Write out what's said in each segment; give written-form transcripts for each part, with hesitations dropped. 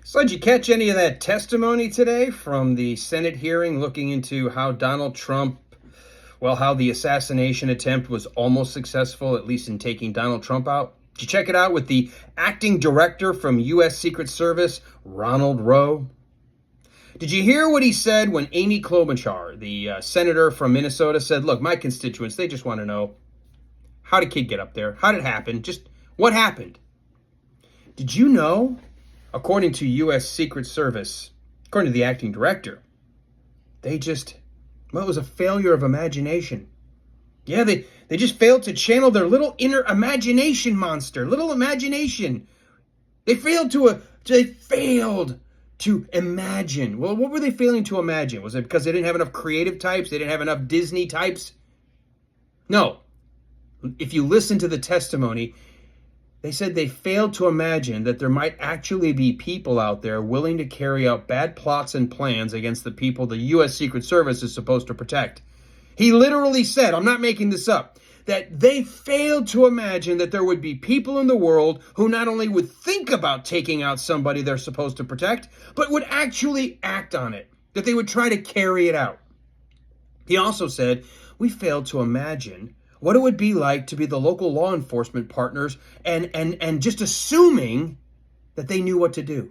So, did you catch any of that testimony today from the Senate hearing looking into how Donald Trump, how the assassination attempt was almost successful, at least in taking Donald Trump out? Did you check it out with the acting director from U.S. Secret Service, Ronald Rowe? Did you hear what he said when Amy Klobuchar, the senator from Minnesota, said, look, my constituents, they just want to know, how did kid get up there? How did it happen? Just what happened? Did you know? According to U.S. Secret Service, according to the acting director, it was a failure of imagination. Yeah, they just failed to channel their little inner imagination monster, little imagination. They failed to imagine. Well, what were they failing to imagine? Was it because they didn't have enough creative types? They didn't have enough Disney types? No. If you listen to the testimony, they said they failed to imagine that there might actually be people out there willing to carry out bad plots and plans against the people the U.S. Secret Service is supposed to protect. He literally said, I'm not making this up, that they failed to imagine that there would be people in the world who not only would think about taking out somebody they're supposed to protect, but would actually act on it, that they would try to carry it out. He also said, we failed to imagine what it would be like to be the local law enforcement partners and just assuming that they knew what to do.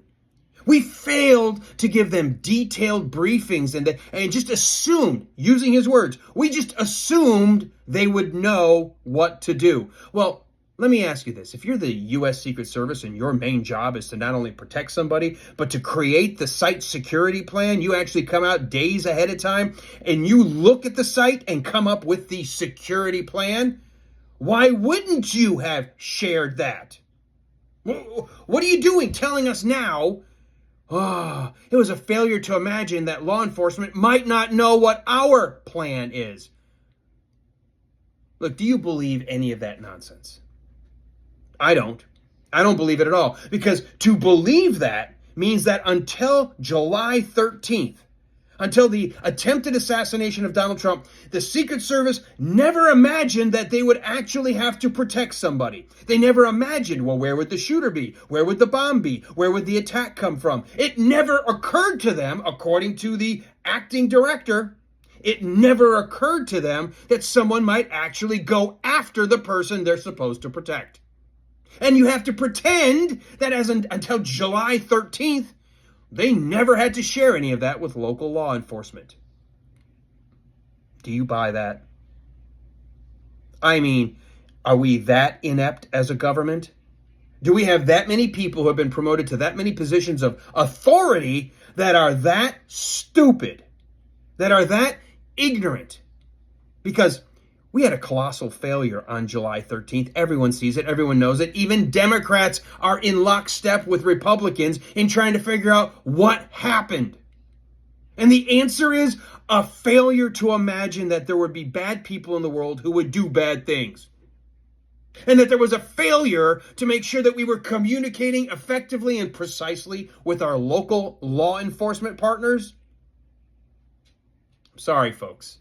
We failed to give them detailed briefings and just assumed, using his words, we just assumed they would know what to do. Well, let me ask you this. If you're the U.S. Secret Service and your main job is to not only protect somebody, but to create the site security plan, you actually come out days ahead of time and you look at the site and come up with the security plan, why wouldn't you have shared that? What are you doing telling us now, it was a failure to imagine that law enforcement might not know what our plan is? Look, do you believe any of that nonsense? I don't. I don't believe it at all. Because to believe that means that until July 13th, until the attempted assassination of Donald Trump, the Secret Service never imagined that they would actually have to protect somebody. They never imagined, well, where would the shooter be? Where would the bomb be? Where would the attack come from? It never occurred to them, according to the acting director, it never occurred to them that someone might actually go after the person they're supposed to protect. And you have to pretend that until July 13th, they never had to share any of that with local law enforcement. Do you buy that? I mean, are we that inept as a government? Do we have that many people who have been promoted to that many positions of authority that are that stupid, that are that ignorant? Because we had a colossal failure on July 13th. Everyone sees it. Everyone knows it. Even Democrats are in lockstep with Republicans in trying to figure out what happened. And the answer is a failure to imagine that there would be bad people in the world who would do bad things. And that there was a failure to make sure that we were communicating effectively and precisely with our local law enforcement partners. Sorry, folks.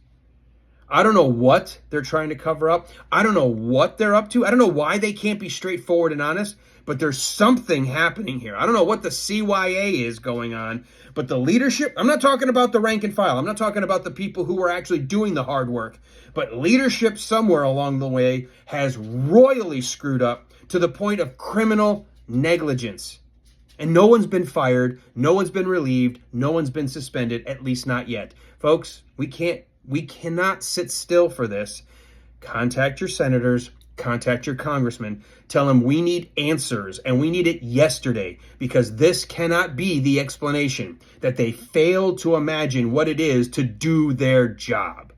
I don't know what they're trying to cover up. I don't know what they're up to. I don't know why they can't be straightforward and honest, but there's something happening here. I don't know what the CYA is going on, but the leadership, I'm not talking about the rank and file. I'm not talking about the people who are actually doing the hard work, but leadership somewhere along the way has royally screwed up to the point of criminal negligence. And no one's been fired. No one's been relieved. No one's been suspended, at least not yet. Folks, we cannot sit still for this. Contact your senators, contact your congressmen, tell them we need answers and we need it yesterday, because this cannot be the explanation that they failed to imagine what it is to do their job.